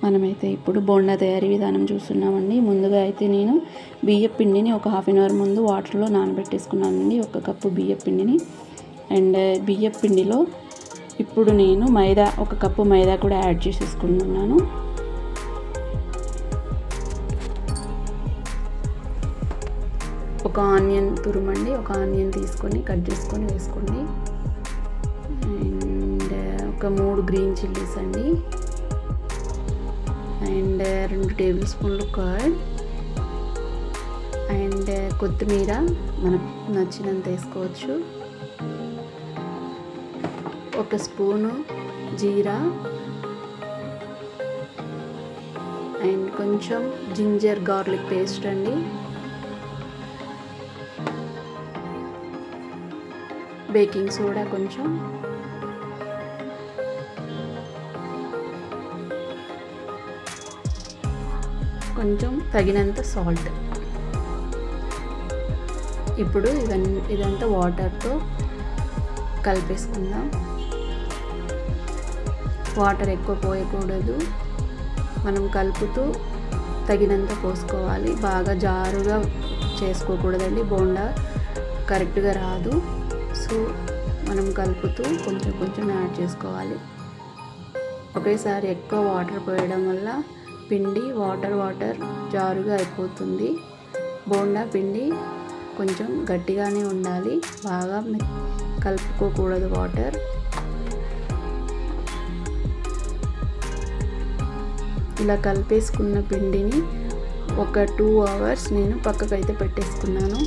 మనమైతే ఇప్పుడు బోండా తయారీ విధానం చూస్తున్నామండి. ముందుగా అయితే నేను బియ్యం పిండిని ఒక హాఫ్ అన్ అవర్ ముందు వాటర్లో నానబెట్టేసుకున్నానండి. 1 కప్పు బియ్యం పిండిని. అండ్ బియ్యం పిండిలో ఇప్పుడు నేను మైదా 1 కప్పు మైదా కూడా యాడ్ చేసేసుకుంటున్నాను. ఒక ఆనియన్ తురుమండి, ఒక ఆనియన్ తీసుకొని కట్ చేసుకొని వేసుకోండి. అండ్ ఒక 3 గ్రీన్ చిల్లీస్ అండి. అండ్ 2 టేబుల్ స్పూన్లు కర్డ్ అండ్ కొత్తిమీర మనకు నచ్చినంత వేసుకోవచ్చు. 1 స్పూను జీరా అండ్ కొంచెం జింజర్ గార్లిక్ పేస్ట్ అండి. బేకింగ్ సోడా కొంచెం, కొంచెం తగినంత సాల్ట్. ఇప్పుడు ఇదంతా వాటర్తో కలిపేసుకుందాం. వాటర్ ఎక్కువ పోయకూడదు, మనం కలుపుతూ తగినంత పోసుకోవాలి. బాగా జారుగా చేసుకోకూడదండి, బోండా కరెక్ట్గా రాదు. సో మనం కలుపుతూ కొంచెం కొంచెం యాడ్ చేసుకోవాలి. ఒకేసారి ఎక్కువ వాటర్ పోయడం వల్ల పిండి వాటర్ జారుగా అయిపోతుంది. బోండా పిండి కొంచెం గట్టిగానే ఉండాలి, బాగా కలుపుకోకూడదు వాటర్. ఇలా కలిపేసుకున్న పిండిని ఒక 2 అవర్స్ నేను పక్కకైతే పెట్టేసుకున్నాను.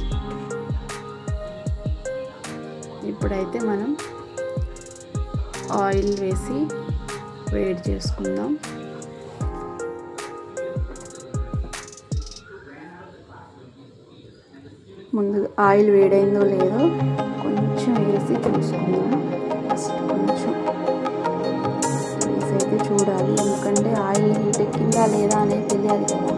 ఇప్పుడైతే మనం ఆయిల్ వేసి వేడి చేసుకుందాం. ముందు ఆయిల్ వేడైందో లేదో కొంచెం వేసి చూసుకుందాం. ఫస్ట్ కొంచెం వేసి అయితే చూడాలి, ఎందుకంటే ఆయిల్ హీట్ ఎక్కిందా లేదా అనేది తెలియాలి కదా.